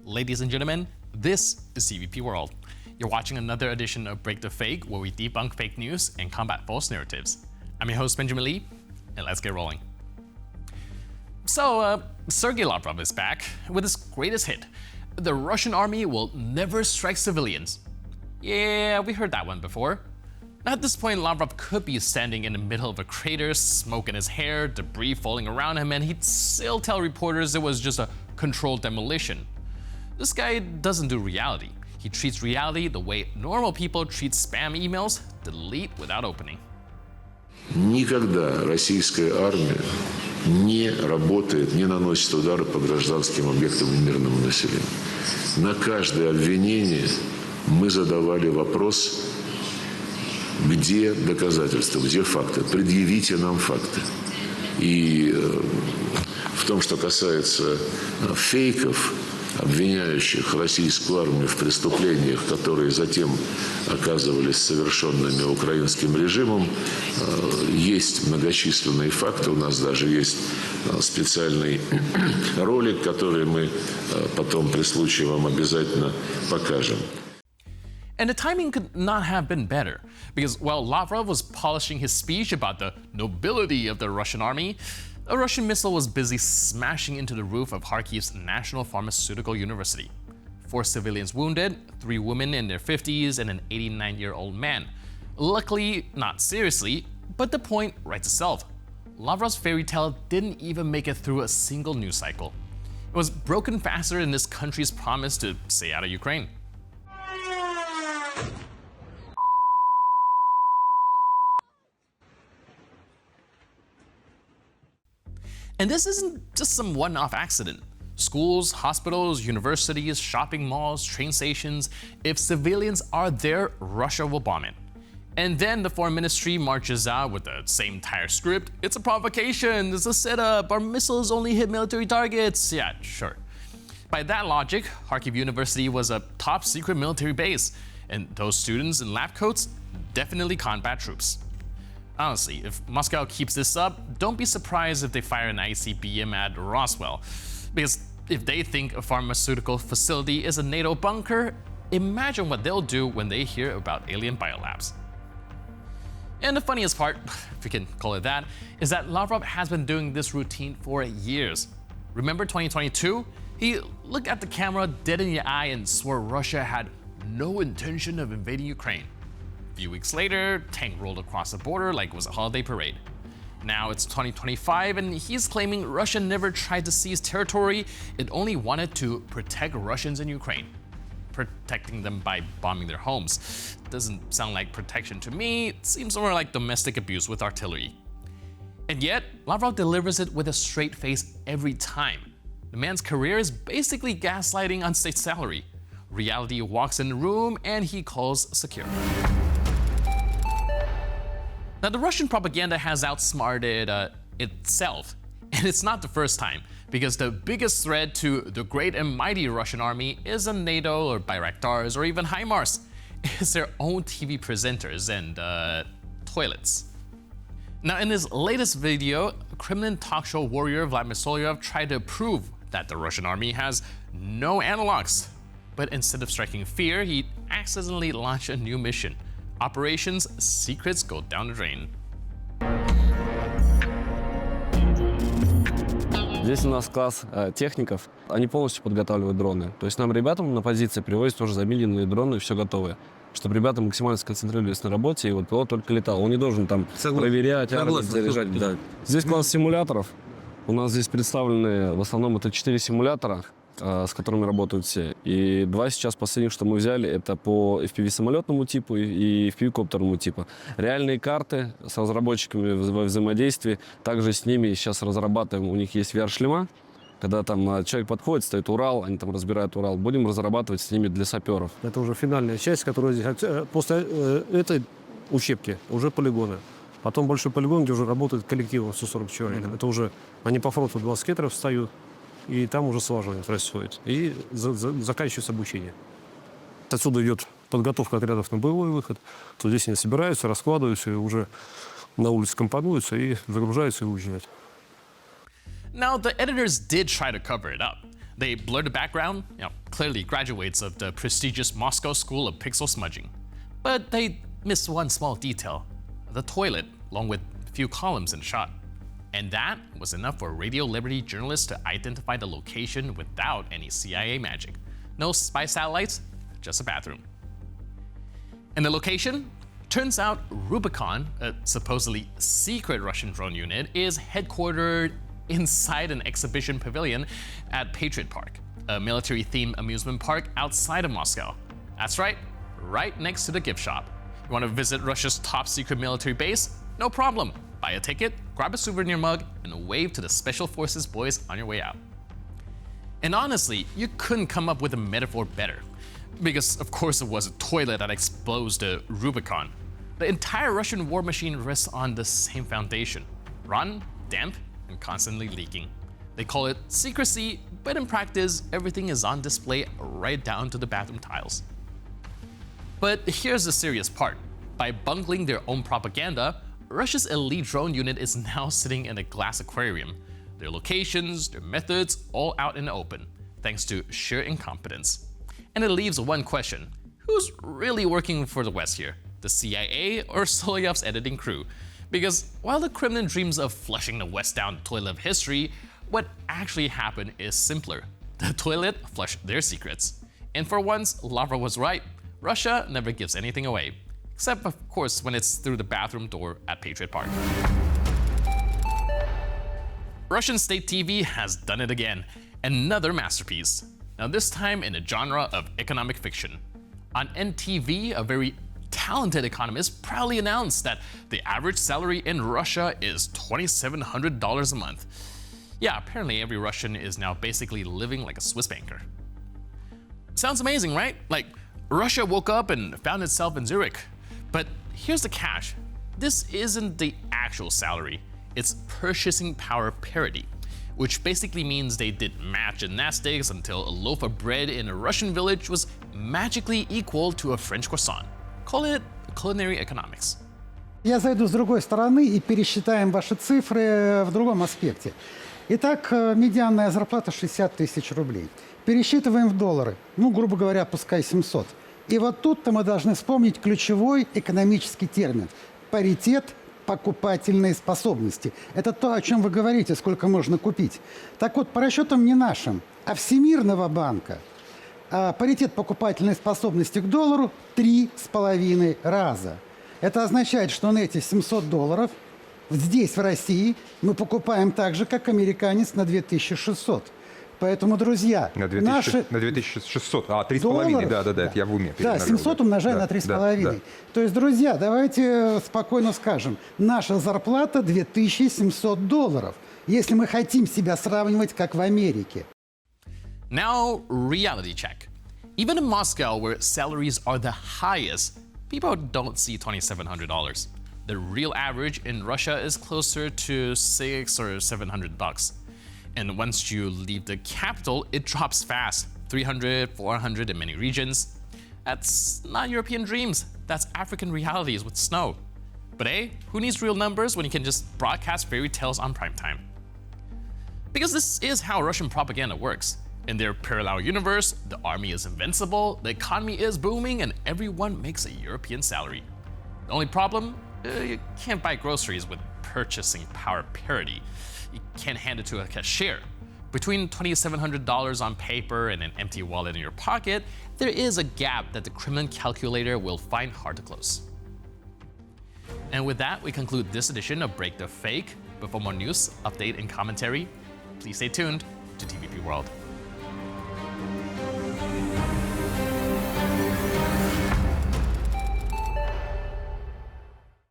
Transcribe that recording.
Ladies and gentlemen, this is CVP World. You're watching another edition of Break the Fake, where we debunk fake news and combat false narratives. I'm your host, Benjamin Lee, and let's get rolling. So, Sergey Lavrov is back with his greatest hit. The Russian army will never strike civilians. Yeah, we heard that one before. At this point, Lavrov could be standing in the middle of a crater, smoke in his hair, debris falling around him, and he'd still tell reporters it was just a controlled demolition. This guy doesn't do reality. He treats reality the way normal people treat spam emails, delete without opening. Никогда российская армия не работает, не наносит удары по гражданским объектам и мирному населению. На каждое обвинение мы задавали вопрос, где доказательства, где факты. Предъявите нам факты. И в том, что касается фейков, обвиняющих российскую армию в преступлениях, которые затем оказывались совершенными украинским режимом, есть многочисленные факты. У нас даже есть специальный ролик, который мы потом при случае вам обязательно покажем. And the timing could not have been better, because while Lavrov was polishing his speech about the nobility of the Russian army, a Russian missile was busy smashing into the roof of Kharkiv's National Pharmaceutical University. 4 civilians wounded, 3 women in their 50s, and an 89-year-old man. Luckily, not seriously, but the point writes itself. Lavrov's fairy tale didn't even make it through a single news cycle. It was broken faster than this country's promise to stay out of Ukraine. And this isn't just some one-off accident. Schools, hospitals, universities, shopping malls, train stations, if civilians are there, Russia will bomb it. And then the foreign ministry marches out with the same entire script. It's a provocation, it's a setup, our missiles only hit military targets. Yeah, sure. By that logic, Kharkiv University was a top secret military base, and those students in lab coats definitely combat troops. Honestly, if Moscow keeps this up, don't be surprised if they fire an ICBM at Roswell. Because if they think a pharmaceutical facility is a NATO bunker, imagine what they'll do when they hear about alien biolabs. And the funniest part, if we can call it that, is that Lavrov has been doing this routine for years. Remember 2022? He looked at the camera dead in the eye and swore Russia had no intention of invading Ukraine. A few weeks later, tank rolled across the border like it was a holiday parade. Now it's 2025 and he's claiming Russia never tried to seize territory, it only wanted to protect Russians in Ukraine. Protecting them by bombing their homes. Doesn't sound like protection to me, it seems more like domestic abuse with artillery. And yet, Lavrov delivers it with a straight face every time. The man's career is basically gaslighting on state salary. Reality walks in the room and he calls security. Now, the Russian propaganda has outsmarted itself, and it's not the first time, because the biggest threat to the great and mighty Russian army isn't NATO or Bayraktars or even HIMARS. It's their own TV presenters and toilets. Now, in his latest video, Kremlin talk show warrior Vladimir Solovyov tried to prove that the Russian army has no analogs. But instead of striking fear, he accidentally launched a new mission. Operations Secrets Go Down the Drain. Здесь у нас класс техников. Они полностью подготавливают дроны. То есть нам ребятам на позиции привозят тоже замиленные дроны, все готовое. Чтобы ребята максимально сконцентрировались на работе, и вот пилот только летал. Он не должен там проверять, заряжать. Да. Здесь класс симуляторов. У нас здесь представлены, в основном, это 4 симулятора, с которыми работают все. И 2 сейчас последних, что мы взяли, это по FPV-самолетному типу и FPV-коптерному типу. Реальные карты с разработчиками во взаимодействии. Также с ними сейчас разрабатываем, у них есть VR-шлема. Когда там человек подходит, стоит Урал, они там разбирают Урал. Будем разрабатывать с ними для саперов. Это уже финальная часть, которая здесь. После этой учебки уже полигоны. Потом большой полигон, где уже работает коллективом 140 человек. Это уже они по фронту 20 метров встают. И там уже слаживание происходит. И заканчивается обучение. Отсюда идет подготовка отрядов на боевой выход. То здесь они собираются, раскладываются, и уже на улице компонуются и загружаются и уезжают. Now, the editors did try to cover it up. They blur the background, clearly graduates of the prestigious Moscow School of Pixel Smudging. But they miss one small detail, the toilet, along with a few columns in the shot. And that was enough for Radio Liberty journalists to identify the location without any CIA magic. No spy satellites, just a bathroom. And the location? Turns out Rubicon, a supposedly secret Russian drone unit, is headquartered inside an exhibition pavilion at Patriot Park, a military-themed amusement park outside of Moscow. That's right next to the gift shop. You want to visit Russia's top secret military base? No problem. Buy a ticket, grab a souvenir mug, and wave to the Special Forces boys on your way out. And honestly, you couldn't come up with a metaphor better. Because of course it was a toilet that exposed the Rubicon. The entire Russian war machine rests on the same foundation: rotten, damp, and constantly leaking. They call it secrecy, but in practice, everything is on display right down to the bathroom tiles. But here's the serious part. By bungling their own propaganda, Russia's elite drone unit is now sitting in a glass aquarium. Their locations, their methods, all out in the open, thanks to sheer incompetence. And it leaves one question: who's really working for the West here? The CIA or Solovyov's editing crew? Because while the Kremlin dreams of flushing the West down the toilet of history, what actually happened is simpler. The toilet flushed their secrets. And for once, Lavrov was right. Russia never gives anything away. Except, of course, when it's through the bathroom door at Patriot Park. Russian state TV has done it again. Another masterpiece. Now this time in the genre of economic fiction. On NTV, a very talented economist proudly announced that the average salary in Russia is $2,700 a month. Yeah, apparently every Russian is now basically living like a Swiss banker. Sounds amazing, right? Like Russia woke up and found itself in Zurich. But here's the catch. This isn't the actual salary. It's purchasing power parity, which basically means they did math gymnastics until a loaf of bread in a Russian village was magically equal to a French croissant. Call it culinary economics. Я зайду с другой стороны и пересчитаем ваши цифры в другом аспекте. Итак, медианная зарплата 60 тысяч рублей. Пересчитываем в доллары, грубо говоря, пускай 700. И вот тут-то мы должны вспомнить ключевой экономический термин – паритет покупательной способности. Это то, о чем вы говорите, сколько можно купить. Так вот, по расчетам не нашим, а Всемирного банка, паритет покупательной способности к доллару 3,5 раза. Это означает, что на эти $700 здесь, в России, мы покупаем так же, как американец на 2600. Поэтому, друзья, на 2600, 3,5, да, это я в уме. Да, 700 умножаем на 3,5. Да. То есть, друзья, давайте спокойно скажем, наша зарплата $2700, если мы хотим себя сравнивать, как в Америке. Now, reality check. Even in Moscow, where salaries are the highest, people don't see $2,700. The real average in Russia is closer to $600 or $700. And once you leave the capital, it drops fast, 300, 400 in many regions. That's not European dreams, that's African realities with snow. But hey, who needs real numbers when you can just broadcast fairy tales on primetime? Because this is how Russian propaganda works. In their parallel universe, the army is invincible, the economy is booming, and everyone makes a European salary. The only problem? You can't buy groceries with purchasing power parity. You can't hand it to a cashier. Between $2,700 on paper and an empty wallet in your pocket, there is a gap that the Kremlin calculator will find hard to close. And with that, we conclude this edition of Break the Fake. But for more news, update, and commentary, please stay tuned to TVP World.